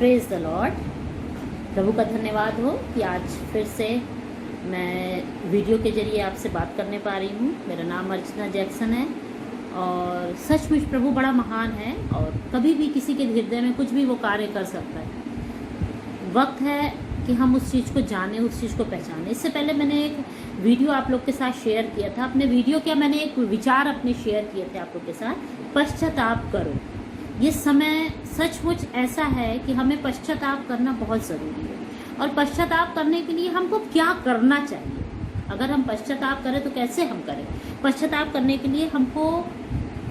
Praise the Lord. प्रभु का धन्यवाद हो कि आज फिर से मैं वीडियो के जरिए आपसे बात करने पा रही हूँ। मेरा नाम अर्चना जैक्सन है और सचमुच प्रभु बड़ा महान है और कभी भी किसी के हृदय में कुछ भी वो कार्य कर सकता है। वक्त है कि हम उस चीज़ को जानें, उस चीज़ को पहचानें। इससे पहले मैंने एक वीडियो आप लोग के साथ शेयर किया था। अपने वीडियो क्या, मैंने एक विचार अपने शेयर किए थे आप लोग के साथ, पश्चाताप करो। ये समय सचमुच ऐसा है कि हमें पश्चाताप करना बहुत ज़रूरी है। और पश्चाताप करने के लिए हमको क्या करना चाहिए, अगर हम पश्चाताप करें तो कैसे हम करें। पश्चाताप करने के लिए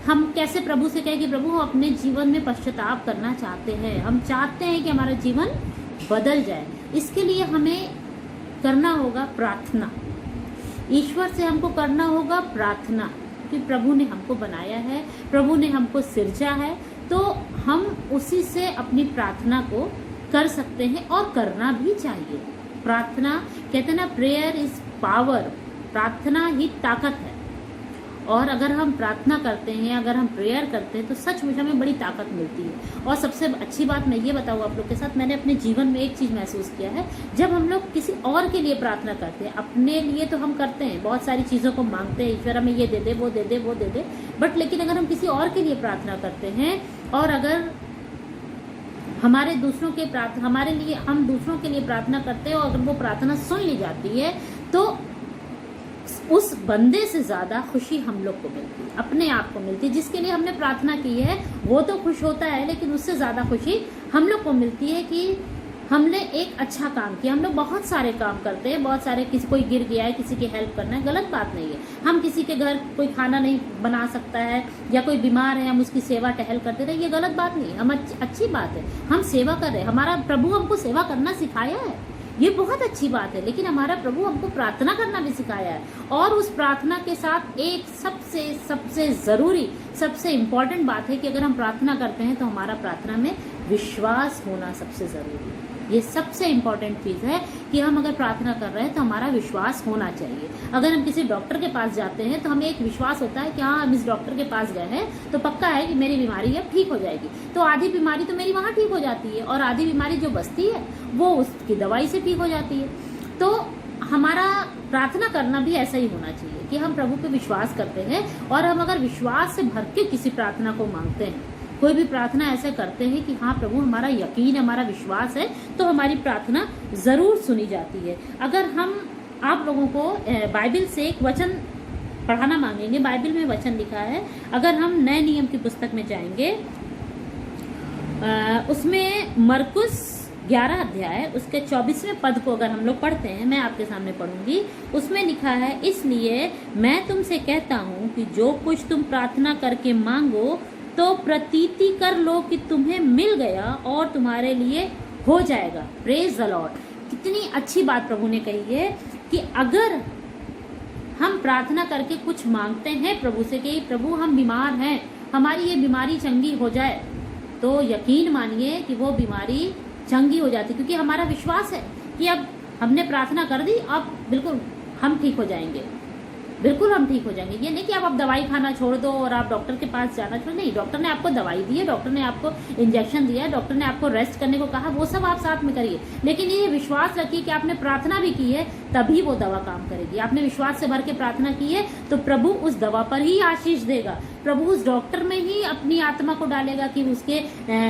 हम कैसे प्रभु से कहें कि प्रभु हम अपने जीवन में पश्चाताप करना चाहते हैं, हम चाहते हैं कि हमारा जीवन बदल जाए। इसके लिए हमें करना होगा प्रार्थना। ईश्वर से हमको करना होगा प्रार्थना कि प्रभु ने हमको बनाया है, प्रभु ने हमको सिरजा है, तो हम उसी से अपनी प्रार्थना को कर सकते हैं और करना भी चाहिए। प्रार्थना कहते हैं ना, प्रेयर इज पावर, प्रार्थना ही ताकत है। और अगर हम प्रार्थना करते हैं, अगर हम प्रेयर करते हैं तो सचमुच हमें बड़ी ताकत मिलती है। और सबसे अच्छी बात मैं ये बताऊँ आप लोग के साथ, मैंने अपने जीवन में एक चीज़ महसूस किया है। जब हम लोग किसी और के लिए प्रार्थना करते हैं, अपने लिए तो हम करते हैं, बहुत सारी चीज़ों को मांगते हैं, ईश्वर हमें ये दे दे, वो दे दे, वो दे दे, बट लेकिन अगर हम किसी और के लिए प्रार्थना करते हैं और अगर हमारे लिए हम दूसरों के लिए प्रार्थना करते हैं और अगर वो प्रार्थना सुन ली जाती है तो उस बंदे से ज्यादा खुशी हम लोग को मिलती है, अपने आप को मिलती है। जिसके लिए हमने प्रार्थना की है वो तो खुश होता है, लेकिन उससे ज्यादा खुशी हम लोग को मिलती है कि हमने एक अच्छा काम किया। हम लोग बहुत सारे काम करते हैं, बहुत सारे, किसी कोई गिर गया है, किसी की हेल्प करना है, गलत बात नहीं है। हम किसी के घर कोई खाना नहीं बना सकता है या कोई बीमार है, हम उसकी सेवा टहल करते रहे, ये गलत बात नहीं है, हम अच्छी बात है, हम सेवा कर रहे हैं। हमारा प्रभु हमको सेवा करना सिखाया है, ये बहुत अच्छी बात है। लेकिन हमारा प्रभु हमको प्रार्थना करना भी सिखाया है। और उस प्रार्थना के साथ एक सबसे जरूरी, सबसे इम्पोर्टेंट बात है कि अगर हम प्रार्थना करते हैं तो हमारा प्रार्थना में विश्वास होना सबसे जरूरी है। ये सबसे इम्पोर्टेंट चीज़ है कि हम अगर प्रार्थना कर रहे हैं तो हमारा विश्वास होना चाहिए। अगर हम किसी डॉक्टर के पास जाते हैं तो हमें एक विश्वास होता है कि हाँ, हम इस डॉक्टर के पास गए हैं तो पक्का है कि मेरी बीमारी अब ठीक हो जाएगी। तो आधी बीमारी तो मेरी वहाँ ठीक हो जाती है और आधी बीमारी जो बचती है वो उसकी दवाई से ठीक हो जाती है। तो हमारा प्रार्थना करना भी ऐसा ही होना चाहिए कि हम प्रभु पे विश्वास करते हैं और हम अगर विश्वास से भर के किसी प्रार्थना को मांगते हैं, कोई भी प्रार्थना ऐसे करते हैं कि हाँ प्रभु, हमारा यकीन, हमारा विश्वास है, तो हमारी प्रार्थना जरूर सुनी जाती है। अगर हम आप लोगों को बाइबल से एक वचन पढ़ाना मांगेंगे, बाइबल में वचन लिखा है, अगर हम नए नियम की पुस्तक में जाएंगे, उसमें मरकुस 11 अध्याय उसके 24वें पद को अगर हम लोग पढ़ते हैं, मैं आपके सामने पढ़ूंगी, उसमें लिखा है, इसलिए मैं तुमसे कहता हूँ कि जो कुछ तुम प्रार्थना करके मांगो तो प्रतीति कर लो कि तुम्हें मिल गया और तुम्हारे लिए हो जाएगा। Praise the Lord. कितनी अच्छी बात प्रभु ने कही है कि अगर हम प्रार्थना करके कुछ मांगते हैं प्रभु से कि प्रभु हम बीमार हैं, हमारी ये बीमारी चंगी हो जाए, तो यकीन मानिए कि वो बीमारी चंगी हो जाती, क्योंकि हमारा विश्वास है कि अब हमने प्रार्थना कर दी, अब बिल्कुल हम ठीक हो जाएंगे, बिल्कुल हम ठीक हो जाएंगे। ये नहीं कि आप दवाई खाना छोड़ दो और आप डॉक्टर के पास जाना छोड़, नहीं, डॉक्टर ने आपको दवाई दी है, डॉक्टर ने आपको इंजेक्शन दिया है, डॉक्टर ने आपको रेस्ट करने को कहा, वो सब आप साथ में करिए, लेकिन ये विश्वास रखिए कि आपने प्रार्थना भी की है तभी वो दवा काम करेगी। आपने विश्वास से भर के प्रार्थना की है तो प्रभु उस दवा पर ही आशीष देगा, प्रभु उस डॉक्टर में ही अपनी आत्मा को डालेगा कि उसके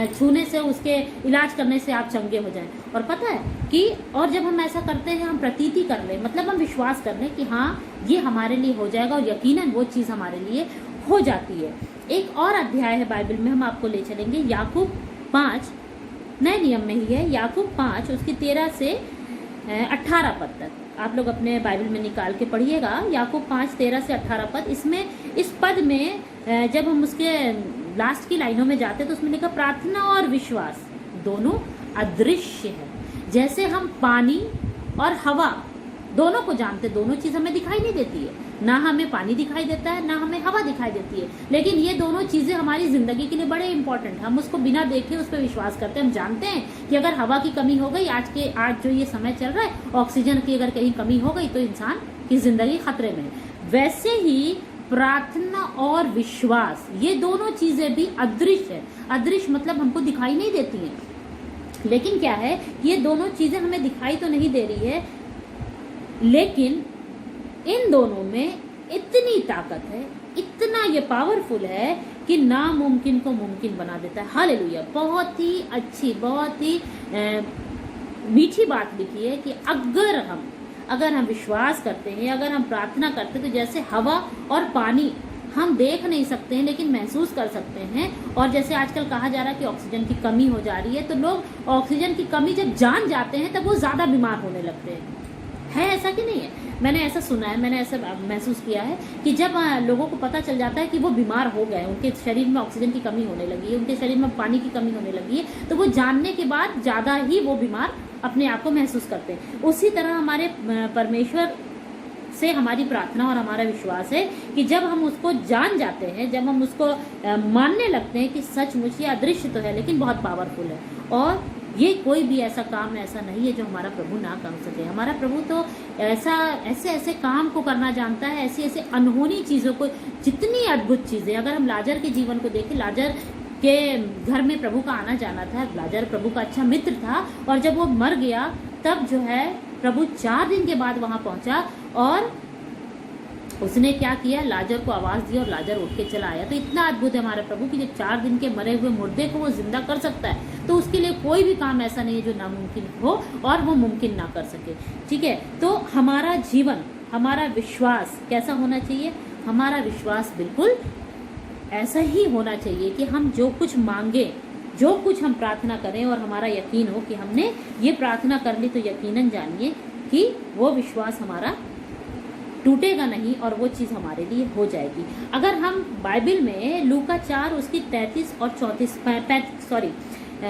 छूने से, उसके इलाज करने से आप चंगे हो जाएं। और पता है कि और जब हम ऐसा करते हैं, हम प्रतीति कर ले, मतलब हम विश्वास कर ले कि हाँ ये हमारे लिए हो जाएगा और यकीनन वो चीज़ हमारे लिए हो जाती है। एक और अध्याय है बाइबल में, हम आपको ले चलेंगे, याकूब 5, नए नियम में ही है, याकूब 5 उसकी 13 से 18 पद तक आप लोग अपने बाइबल में निकाल के पढ़िएगा। याकूब 5, 13 से 18 पद। इसमें इस पद में जब हम उसके लास्ट की लाइनों में जाते हैं तो उसमें लिखा, प्रार्थना और विश्वास दोनों अदृश्य है, जैसे हम पानी और हवा दोनों को जानते, दोनों चीज हमें दिखाई नहीं देती है, ना हमें पानी दिखाई देता है, ना हमें हवा दिखाई देती है, लेकिन ये दोनों चीजें हमारी जिंदगी के लिए बड़े इंपॉर्टेंट है। हम उसको बिना देखे उस पर विश्वास करते हैं। हम जानते हैं कि अगर हवा की कमी हो गई, आज जो ये समय चल रहा है, ऑक्सीजन की अगर कहीं कमी हो गई तो इंसान की जिंदगी खतरे में है। वैसे ही प्रार्थना और विश्वास, ये दोनों चीजें भी अदृश्य है। अदृश्य मतलब हमको दिखाई नहीं देती हैं, लेकिन क्या है, ये दोनों चीजें हमें दिखाई तो नहीं दे रही है, लेकिन इन दोनों में इतनी ताकत है, इतना ये पावरफुल है कि नामुमकिन को मुमकिन बना देता है। हालेलुया। बहुत ही अच्छी, बहुत ही मीठी बात लिखी है कि अगर हम विश्वास करते हैं, अगर हम प्रार्थना करते हैं, तो जैसे हवा और पानी हम देख नहीं सकते हैं लेकिन महसूस कर सकते हैं। और जैसे आजकल कहा जा रहा है कि ऑक्सीजन की कमी हो जा रही है, तो लोग ऑक्सीजन की कमी जब जान जाते हैं तब वो ज्यादा बीमार होने लगते हैं। है ऐसा कि नहीं है? मैंने ऐसा सुना है, मैंने ऐसा महसूस किया है कि जब लोगों को पता चल जाता है कि वो बीमार हो गए, उनके शरीर में ऑक्सीजन की कमी होने लगी है, उनके शरीर में पानी की कमी होने लगी है, तो वो जानने के बाद ज्यादा ही वो बीमार अपने आप को महसूस करते हैं। उसी तरह हमारे परमेश्वर से हमारी प्रार्थना और हमारा विश्वास है कि जब हम उसको जान जाते हैं, जब हम उसको मानने लगते हैं कि सचमुच ये अदृश्य तो है लेकिन बहुत पावरफुल है, और ये कोई भी ऐसा काम ऐसा नहीं है जो हमारा प्रभु ना कर सके। हमारा प्रभु तो ऐसे काम को करना जानता है, ऐसी अनहोनी चीजों को, जितनी अद्भुत चीजें। अगर हम लाजर के जीवन को देखें, लाजर के घर में प्रभु का आना जाना था, लाजर प्रभु का अच्छा मित्र था, और जब वो मर गया तब जो है प्रभु 4 दिन के बाद वहां पहुंचा और उसने क्या किया, लाजर को आवाज दी और लाजर उठ के चला आया। तो इतना अद्भुत है हमारा प्रभु कि जब 4 दिन के मरे हुए मुर्दे को वो जिंदा कर सकता है, तो उसके लिए कोई भी काम ऐसा नहीं है जो नामुमकिन हो और वो मुमकिन ना कर सके। ठीक है, तो हमारा जीवन, हमारा विश्वास कैसा होना चाहिए? हमारा विश्वास बिल्कुल ऐसा ही होना चाहिए कि हम जो कुछ मांगे, जो कुछ हम प्रार्थना करें और हमारा यकीन हो कि हमने ये प्रार्थना कर ली, तो यकीनन जानिए कि वो विश्वास हमारा टूटेगा नहीं और वो चीज़ हमारे लिए हो जाएगी। अगर हम बाइबल में लूका 4 उसकी 33 और 34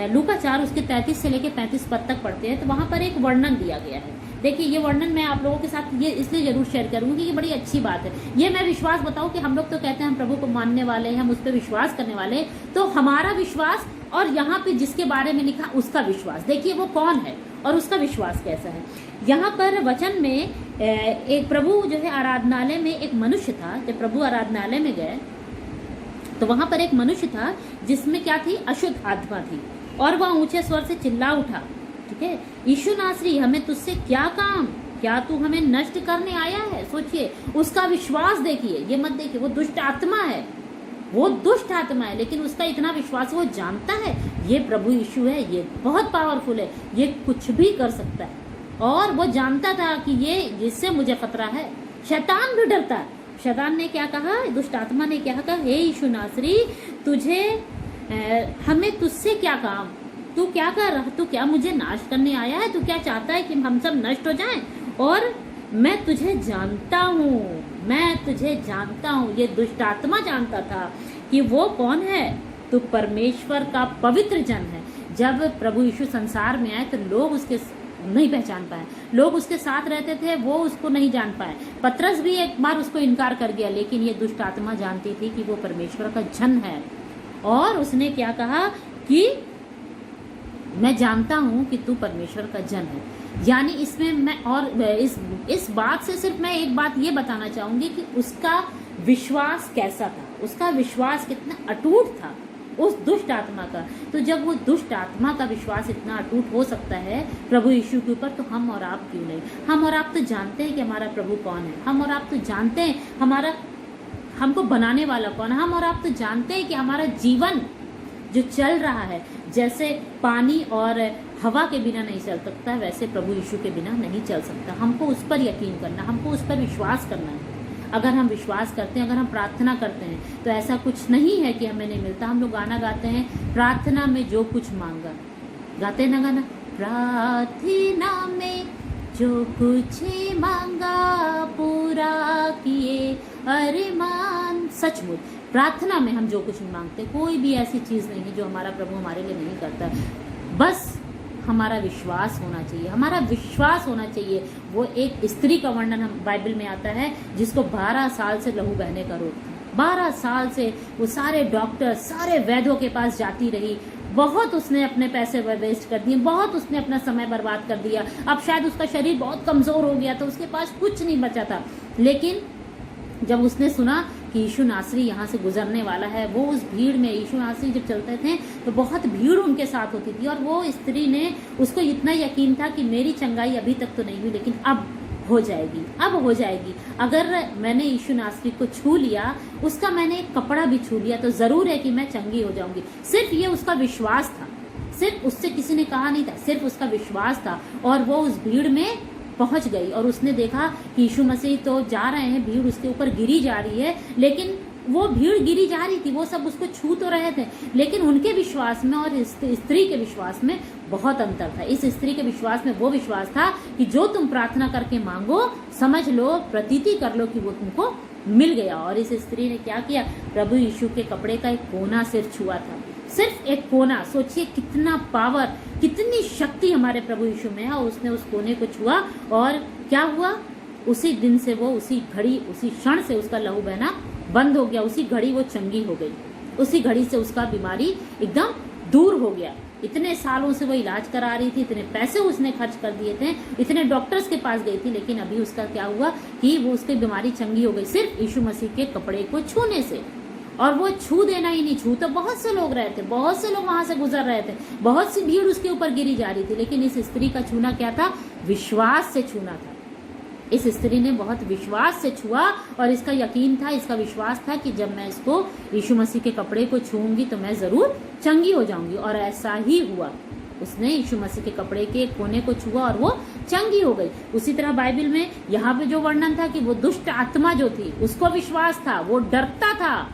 लूका 4 उसके 33 से लेके 35 पद तक पढ़ते हैं, तो वहां पर एक वर्णन दिया गया है। देखिए, ये वर्णन मैं आप लोगों के साथ ये इसलिए जरूर शेयर करूंगी कि ये बड़ी अच्छी बात है। ये मैं विश्वास बताऊं कि हम लोग तो कहते हैं हम प्रभु को मानने वाले हैं, हम उस पर विश्वास करने वाले हैं, तो हमारा विश्वास और यहाँ पे जिसके बारे में लिखा उसका विश्वास, देखिए वो कौन है और उसका विश्वास कैसा है। यहाँ पर वचन में एक प्रभु जो है आराधनालय में एक मनुष्य था। जब प्रभु आराधनालय में गए तो वहां पर एक मनुष्य था जिसमें क्या थी, अशुद्ध आत्मा थी, और वह ऊंचे स्वर से चिल्ला उठा, ठीक है, यीशु नासरी, हमें तुझसे क्या काम, क्या तू हमें नष्ट करने आया है? सोचिए, उसका विश्वास देखिए, ये मत देखिए वो दुष्ट आत्मा है, वो दुष्ट आत्मा है, लेकिन उसका इतना विश्वास, वो जानता है ये प्रभु यीशु है, ये बहुत पावरफुल है, ये कुछ भी कर सकता है, और वो जानता था कि ये जिससे मुझे खतरा है। शैतान भी डरता है। शैतान ने क्या कहा, दुष्ट आत्मा ने क्या कहा, हे यीशु नासरी, हमें तुझसे क्या काम, तू क्या कर रहा, तू क्या मुझे नाश करने आया है? तू क्या चाहता है कि हम सब नष्ट हो जाएं? और मैं तुझे जानता हूँ, मैं तुझे जानता हूँ। ये दुष्ट आत्मा जानता था कि वो कौन है, तू परमेश्वर का पवित्र जन है। जब प्रभु यीशु संसार में आए तो लोग उसके नहीं पहचान पाए, लोग उसके साथ रहते थे, वो उसको नहीं जान पाए। पतरस भी एक बार उसको इनकार कर गया, लेकिन ये दुष्ट आत्मा जानती थी कि वो परमेश्वर का जन है, और उसने क्या कहा कि मैं जानता हूं कि तू परमेश्वर का जन है। यानी इसमें मैं और इस बात से सिर्फ मैं एक बात ये बताना चाहूंगी कि उसका विश्वास कैसा था, उसका विश्वास कितना अटूट था उस दुष्ट आत्मा का। तो जब वो दुष्ट आत्मा का विश्वास इतना अटूट हो सकता है प्रभु यीशु के ऊपर, तो हम और आप क्यों नहीं? हम और आप तो जानते हैं कि हमारा प्रभु कौन है, हम और आप तो जानते हैं हमको बनाने वाला कौन है, हम और आप तो जानते हैं कि हमारा जीवन जो चल रहा है, जैसे पानी और हवा के बिना नहीं चल सकता, वैसे प्रभु यीशु के बिना नहीं चल सकता। हमको उस पर यकीन करना, हमको उस पर विश्वास करना है। अगर हम विश्वास करते हैं, अगर हम प्रार्थना करते हैं, तो ऐसा कुछ नहीं है कि हमें नहीं मिलता। हम लोग गाना गाते हैं, प्रार्थना में जो कुछ मांगा, गाते ना गाना, प्रार्थना में जो कुछ मांगा पूरा किए अरमान। सचमुच प्रार्थना में हम जो कुछ मांगते, कोई भी ऐसी चीज नहीं है जो हमारा प्रभु हमारे लिए नहीं करता। बस हमारा विश्वास होना चाहिए, हमारा विश्वास होना चाहिए। वो एक स्त्री का वर्णन हम बाइबल में आता है जिसको 12 साल से लहू बहने का रोग था। 12 साल से वो सारे डॉक्टर, सारे वैद्यों के पास जाती रही, बहुत उसने अपने पैसे वेस्ट कर दिए, बहुत उसने अपना समय बर्बाद कर दिया। अब शायद उसका शरीर बहुत कमजोर हो गया, तो उसके पास कुछ नहीं बचा था। लेकिन जब उसने सुना कि यीशु नासरी यहाँ से गुजरने वाला है। वो उस भीड़ में, यीशु नासरी जब चलते थे तो बहुत भीड़ उनके साथ होती थी, और वो स्त्री ने, उसको इतना यकीन था कि मेरी चंगाई अभी तक तो नहीं हुई लेकिन अब हो जाएगी, अब हो जाएगी। अगर मैंने यीशु नासरी को छू लिया, उसका मैंने एक कपड़ा भी छू लिया, तो जरूर है कि मैं चंगी हो जाऊंगी। सिर्फ ये उसका विश्वास था, सिर्फ उससे किसी ने कहा नहीं था, सिर्फ उसका विश्वास था। और वो उस भीड़ में पहुंच गई और उसने देखा कि यीशु मसीह तो जा रहे हैं, भीड़ उसके ऊपर गिरी जा रही है, लेकिन वो भीड़ गिरी जा रही थी, वो सब उसको छू तो रहे थे, लेकिन उनके विश्वास में और स्त्री के विश्वास में बहुत अंतर था। इस स्त्री के विश्वास में वो विश्वास था कि जो तुम प्रार्थना करके मांगो, समझ लो, प्रतीति कर लो कि वो तुमको मिल गया। और इस स्त्री ने क्या किया, प्रभु यीशु के कपड़े का एक कोना सिर्फ छुआ था, सिर्फ एक कोना। सोचिए कितना पावर, कितनी शक्ति हमारे प्रभु यीशु में है। और उसने उस कोने को छुआ और क्या हुआ, उसी दिन से वो, उसी घड़ी, उसी क्षण से उसका लहू बहना बंद हो गया। उसी घड़ी वो चंगी हो गई, उसी घड़ी से उसका बीमारी एकदम दूर हो गया। इतने सालों से वो इलाज करा रही थी, इतने पैसे उसने खर्च कर दिए थे, इतने डॉक्टर्स के पास गई थी, लेकिन अभी उसका क्या हुआ कि वो, उसकी बीमारी चंगी हो गई सिर्फ यीशु मसीह के कपड़े को छूने से। और वो छू देना ही नहीं, छू तो बहुत से लोग रहे थे, बहुत से लोग वहां से गुजर रहे थे, बहुत सी भीड़ उसके ऊपर गिरी जा रही थी, लेकिन इस स्त्री का छूना क्या था, विश्वास से छूना था। इस स्त्री ने बहुत विश्वास से छुआ और इसका यकीन था, इसका विश्वास था कि जब मैं इसको, यीशु मसीह के कपड़े को छूंगी तो मैं जरूर चंगी हो जाऊंगी। और ऐसा ही हुआ, उसने यीशु मसीह के कपड़े के कोने को छुआ और वो चंगी हो गई। उसी तरह बाइबल में यहाँ पे जो वर्णन था कि वो दुष्ट आत्मा जो थी, उसको विश्वास था, वो डरता था,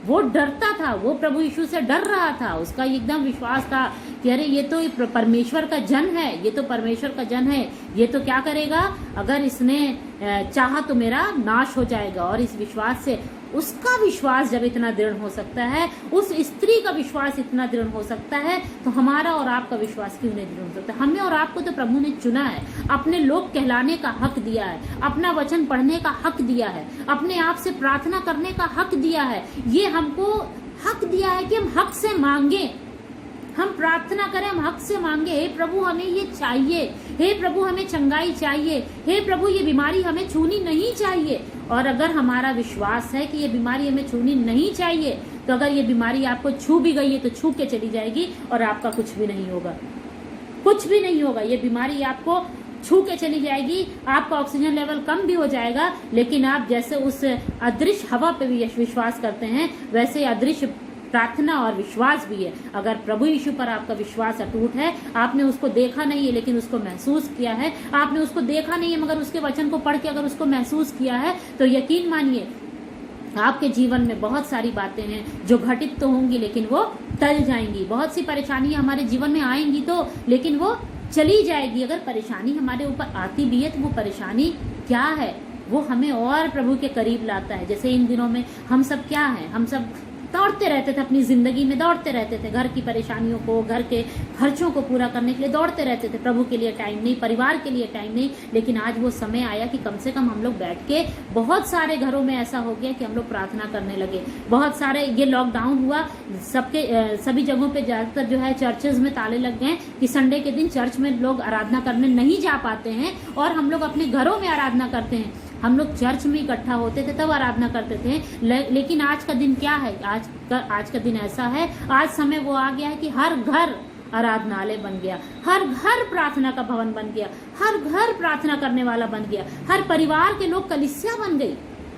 वो डरता था, वो प्रभु यीशु से डर रहा था। उसका एकदम विश्वास था कि अरे ये तो परमेश्वर का जन है, ये तो परमेश्वर का जन है, ये तो क्या करेगा, अगर इसने चाहा तो मेरा नाश हो जाएगा। और इस विश्वास से, उसका विश्वास जब इतना दृढ़ हो सकता है, उस स्त्री का विश्वास इतना दृढ़ हो सकता है, तो हमारा और आपका विश्वास क्यों नहीं दृढ़ हो सकता। हमें और आपको तो प्रभु ने चुना है, अपने लोग कहलाने का हक दिया है, अपना वचन पढ़ने का हक दिया है, अपने आप से प्रार्थना करने का हक दिया है। ये हमको हक दिया है कि हम हक से मांगे, हम प्रार्थना करें, हम हक से मांगे, हे प्रभु हमें ये चाहिए, हे प्रभु हमें चंगाई चाहिए, हे प्रभु ये बीमारी हमें छूनी नहीं चाहिए। और अगर हमारा विश्वास है कि ये बीमारी हमें छूनी नहीं चाहिए, तो अगर ये बीमारी आपको छू भी गई है तो छू के चली जाएगी और आपका कुछ भी नहीं होगा, कुछ भी नहीं होगा। ये बीमारी आपको छू के चली जाएगी, आपका ऑक्सीजन लेवल कम भी हो जाएगा, लेकिन आप जैसे उस अदृश्य हवा पे भी विश्वास करते हैं, वैसे अदृश्य प्रार्थना और विश्वास भी है। अगर प्रभु यीशु पर आपका विश्वास अटूट है, आपने उसको देखा नहीं है लेकिन उसको महसूस किया है, आपने उसको देखा नहीं है मगर उसके वचन को पढ़ के अगर उसको महसूस किया है, तो यकीन मानिए आपके जीवन में बहुत सारी बातें हैं जो घटित तो होंगी लेकिन वो टल जाएंगी। बहुत सी परेशानियां हमारे जीवन में आएंगी तो, लेकिन वो चली जाएगी। अगर परेशानी हमारे ऊपर आती भी है तो वो परेशानी क्या है, वो हमें और प्रभु के करीब लाता है। जैसे इन दिनों में हम सब क्या हैं, हम सब दौड़ते रहते थे, अपनी जिंदगी में दौड़ते रहते थे, घर की परेशानियों को, घर के खर्चों को पूरा करने के लिए दौड़ते रहते थे। प्रभु के लिए टाइम नहीं, परिवार के लिए टाइम नहीं। लेकिन आज वो समय आया कि कम से कम हम लोग बैठ के, बहुत सारे घरों में ऐसा हो गया कि हम लोग प्रार्थना करने लगे। बहुत सारे, ये लॉकडाउन हुआ, सबके सभी जगहों पे ज्यादातर जो है चर्चेज में ताले लग गए कि संडे के दिन चर्च में लोग आराधना करने नहीं जा पाते हैं और हम लोग अपने घरों में आराधना करते हैं। हम लोग चर्च में इकट्ठा होते थे तब आराधना करते थे, लेकिन आज का दिन क्या है, आज का दिन ऐसा है, आज समय वो आ गया है कि हर घर आराधनालय बन गया, हर घर प्रार्थना का भवन बन गया, हर घर प्रार्थना करने वाला बन गया, हर परिवार के लोग कलीसिया बन गई।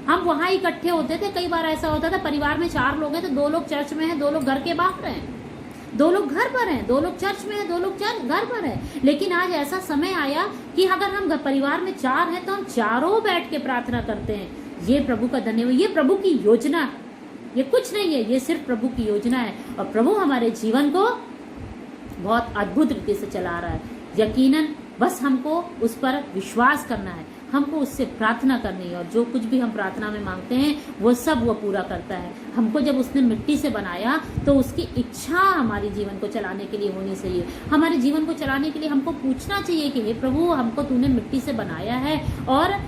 हम वहां इकट्ठे होते थे, कई बार ऐसा होता था परिवार में 4 लोग हैं तो 2 लोग चर्च में हैं, 2 लोग घर के बाहर हैं, 2 लोग घर पर हैं, 2 लोग चर्च में हैं, 2 लोग घर पर हैं। लेकिन आज ऐसा समय आया कि अगर हम परिवार में 4 हैं तो हम चारों बैठ के प्रार्थना करते हैं। ये प्रभु का धन्यवाद, ये प्रभु की योजना है, ये कुछ नहीं है, ये सिर्फ प्रभु की योजना है। और प्रभु हमारे जीवन को बहुत अद्भुत रीति से चला रहा है। यकीनन बस हमको उस पर विश्वास करना है, हमको उससे प्रार्थना करनी है और जो कुछ भी हम प्रार्थना में मांगते हैं वो सब वो पूरा करता है। हमको जब उसने मिट्टी से बनाया तो उसकी इच्छा हमारे जीवन को चलाने के लिए होनी चाहिए। हमारे जीवन को चलाने के लिए हमको पूछना चाहिए कि हे प्रभु, हमको तूने मिट्टी से बनाया है और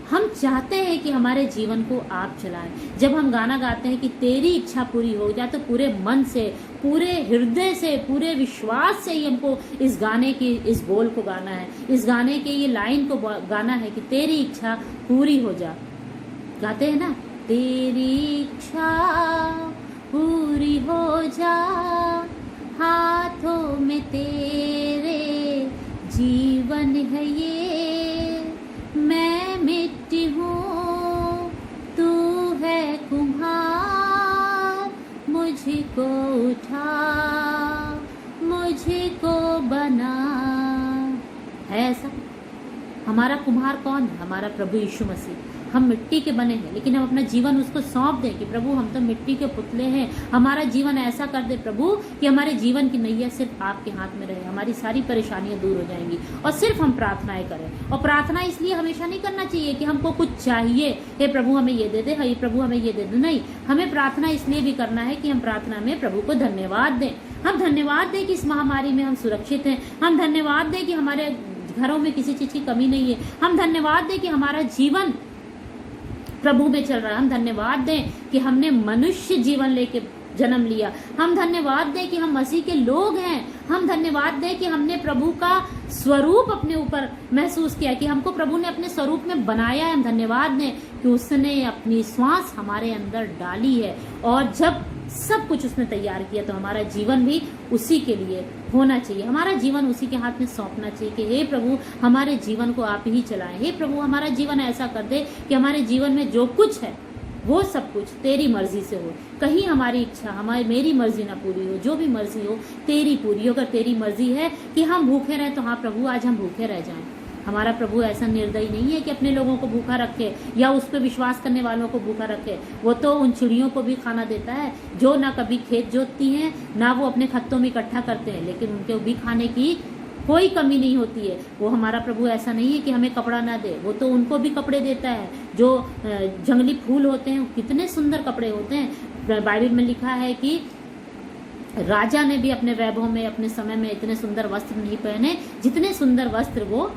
हम चाहते हैं कि हमारे जीवन को आप चलाएं। जब हम गाना गाते हैं कि तेरी इच्छा पूरी हो जाए, तो पूरे मन से, पूरे हृदय से, पूरे विश्वास से ही हमको इस गाने की, इस बोल को गाना है, इस गाने के ये लाइन को गाना है कि तेरी इच्छा पूरी हो जा। गाते हैं ना, तेरी इच्छा पूरी हो जा, हाथों में तेरे जीवन है ये। मैं मिट्टी हूँ तू है कुम्हार, मुझको उठा मुझको बना। है ऐसा? हमारा कुम्हार कौन है? हमारा प्रभु यीशु मसीह। हम मिट्टी के बने हैं, लेकिन हम अपना जीवन उसको सौंप दें कि प्रभु हम तो मिट्टी के पुतले हैं, हमारा जीवन ऐसा कर दे प्रभु कि हमारे जीवन की नैया सिर्फ आपके हाथ में रहे, हमारी सारी परेशानियां दूर हो जाएंगी और सिर्फ हम प्रार्थनाएं करें। और प्रार्थना इसलिए हमेशा नहीं करना चाहिए कि हमको कुछ चाहिए, हे प्रभु हमें ये दे दे, हे प्रभु हमें ये दे दे। नहीं, हमें प्रार्थना इसलिए भी करना है कि हम प्रार्थना में प्रभु को धन्यवाद दें। हम धन्यवाद दें कि इस महामारी में हम सुरक्षित हैं, हम धन्यवाद दें कि हमारे घरों में किसी चीज की कमी नहीं है, हम धन्यवाद दें कि हमारा जीवन प्रभु में चल रहा है, हम धन्यवाद दें कि हमने मनुष्य जीवन लेके जन्म लिया, हम धन्यवाद दें कि हम मसीह के लोग हैं, हम धन्यवाद दें कि हमने प्रभु का स्वरूप अपने ऊपर महसूस किया, कि हमको प्रभु ने अपने स्वरूप में बनाया है। हम धन्यवाद दें कि उसने अपनी श्वास हमारे अंदर डाली है, और जब सब कुछ उसने तैयार किया तो हमारा जीवन भी उसी के लिए होना चाहिए, हमारा जीवन उसी के हाथ में सौंपना चाहिए कि हे प्रभु हमारे जीवन को आप ही चलाएं। हे प्रभु हमारा जीवन ऐसा कर दे कि हमारे जीवन में जो कुछ है वो सब कुछ तेरी मर्जी से हो, कहीं हमारी इच्छा मेरी मर्जी ना पूरी हो, जो भी मर्जी हो तेरी पूरी हो। अगर तेरी मर्जी है कि हम भूखे रहें तो हाँ प्रभु आज हम भूखे रह जाएं। हमारा प्रभु ऐसा निर्दयी नहीं है कि अपने लोगों को भूखा रखे या उस पर विश्वास करने वालों को भूखा रखे। वो तो उन चिड़ियों को भी खाना देता है जो ना कभी खेत जोतती हैं, ना वो अपने खत्तों में इकट्ठा करते हैं, लेकिन उनके भी खाने की कोई कमी नहीं होती है। वो हमारा प्रभु ऐसा नहीं है कि हमें कपड़ा ना दे, वो तो उनको भी कपड़े देता है। जो जंगली फूल होते हैं कितने सुंदर कपड़े होते हैं। बाइबल में लिखा है कि राजा ने भी अपने वैभव में अपने समय में इतने सुंदर वस्त्र नहीं पहने जितने सुंदर वस्त्र वो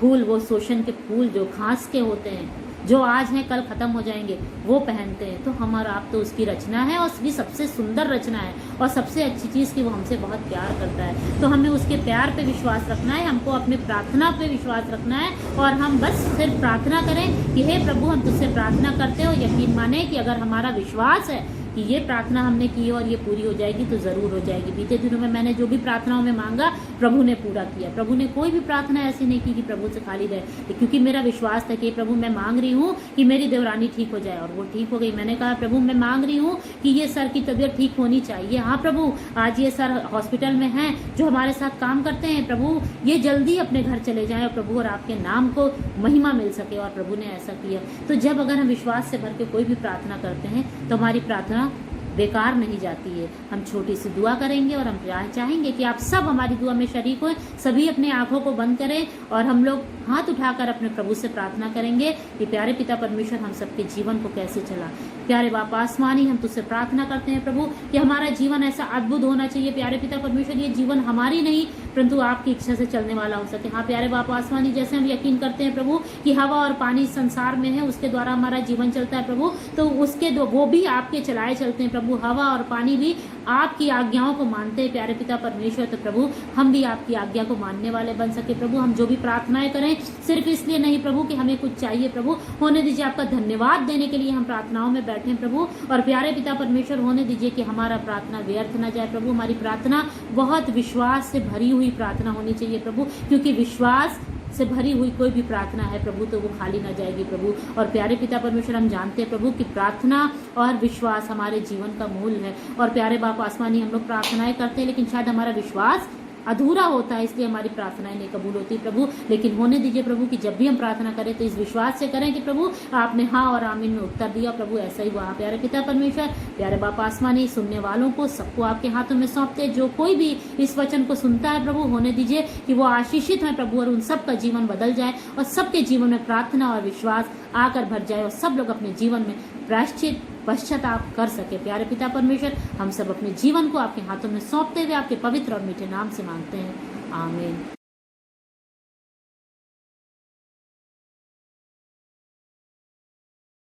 फूल, वो शोषण के फूल जो घास के होते हैं, जो आज हैं कल खत्म हो जाएंगे, वो पहनते हैं। तो हमारा आप तो उसकी रचना है और उसकी सबसे सुंदर रचना है, और सबसे अच्छी चीज़ कि वो हमसे बहुत प्यार करता है। तो हमें उसके प्यार पे विश्वास रखना है, हमको अपने प्रार्थना पे विश्वास रखना है, और हम बस सिर्फ प्रार्थना करें कि हे प्रभु हम तुझसे प्रार्थना करते हो। यकीन माने कि अगर हमारा विश्वास है कि ये प्रार्थना हमने की और ये पूरी हो जाएगी तो जरूर हो जाएगी। बीते दिनों में मैंने जो भी प्रार्थनाओं में मांगा प्रभु ने पूरा किया। प्रभु ने कोई भी प्रार्थना ऐसी नहीं की कि प्रभु से खाली रहे, क्योंकि मेरा विश्वास था कि प्रभु मैं मांग रही हूँ कि मेरी देवरानी ठीक हो जाए, और वो ठीक हो गई। मैंने कहा प्रभु मैं मांग रही हूँ कि ये सर की तबीयत ठीक होनी चाहिए। हाँ प्रभु आज ये सर हॉस्पिटल में हैं जो हमारे साथ काम करते हैं, प्रभु ये जल्दी अपने घर चले जाएं और प्रभु और आपके नाम को महिमा मिल सके, और प्रभु ने ऐसा किया। तो जब अगर हम विश्वास से भर के कोई भी प्रार्थना करते हैं तो हमारी प्रार्थना बेकार नहीं जाती है। हम छोटी सी दुआ करेंगे और हम चाहेंगे कि आप सब हमारी दुआ में शरीक हों। सभी अपने आंखों को बंद करें और हम लोग हाथ उठाकर अपने प्रभु से प्रार्थना करेंगे कि प्यारे पिता परमेश्वर हम सबके जीवन को कैसे चला। प्यारे बापा आसमानी हम तुझसे प्रार्थना करते हैं प्रभु कि हमारा जीवन ऐसा अद्भुत होना चाहिए। प्यारे पिता परमेश्वर ये जीवन हमारी नहीं परंतु आपकी इच्छा से चलने वाला हो सके। हाँ प्यारे बापा आसमानी जैसे हम यकीन करते हैं प्रभु कि हवा और पानी संसार में है, उसके द्वारा हमारा जीवन चलता है प्रभु, तो उसके वो भी आपके चलाए चलते हैं प्रभु। हवा और पानी भी आपकी आज्ञाओं को मानते हैं प्यारे पिता परमेश्वर। तो प्रभु हम भी आपकी आज्ञा को मानने वाले बन सके प्रभु। हम जो भी प्रार्थनाएं करें सिर्फ इसलिए नहीं प्रभु कि हमें कुछ चाहिए प्रभु, होने दीजिए आपका धन्यवाद देने के लिए हम प्रार्थनाओं में बैठे प्रभु। और प्यारे पिता परमेश्वर होने दीजिए कि हमारा प्रार्थना व्यर्थ न जाए प्रभु। हमारी प्रार्थना बहुत विश्वास से भरी हुई प्रार्थना होनी चाहिए प्रभु, क्योंकि विश्वास से भरी हुई कोई भी प्रार्थना है प्रभु तो वो खाली ना जाएगी प्रभु। और प्यारे पिता परमेश्वर हम जानते हैं प्रभु कि प्रार्थना और विश्वास हमारे जीवन का मूल है। और प्यारे बाप आसमानी हम लोग प्रार्थनाएं करते हैं लेकिन शायद हमारा विश्वास अधूरा होता है, इसलिए हमारी प्रार्थनाएं नहीं कबूल होती प्रभु। लेकिन होने दीजिए प्रभु कि जब भी हम प्रार्थना करें तो इस विश्वास से करें कि प्रभु आपने हाँ और आमीन में उत्तर दिया प्रभु। ऐसा ही हुआ प्यारे पिता परमेश्वर। प्यारे बाप आसमानी सुनने वालों को सबको आपके हाथों में सौंपते, जो कोई भी इस वचन को सुनता है प्रभु होने दीजिए कि वो आशीषित है प्रभु और उन सबका जीवन बदल जाए और सबके जीवन में प्रार्थना और विश्वास आकर भर जाए और सब लोग अपने जीवन में प्रायश्चित पश्चाताप कर सके। प्यारे पिता परमेश्वर हम सब अपने जीवन को आपके हाथों में सौंपते हुए आपके पवित्र और मीठे नाम से मांगते हैं, आमीन।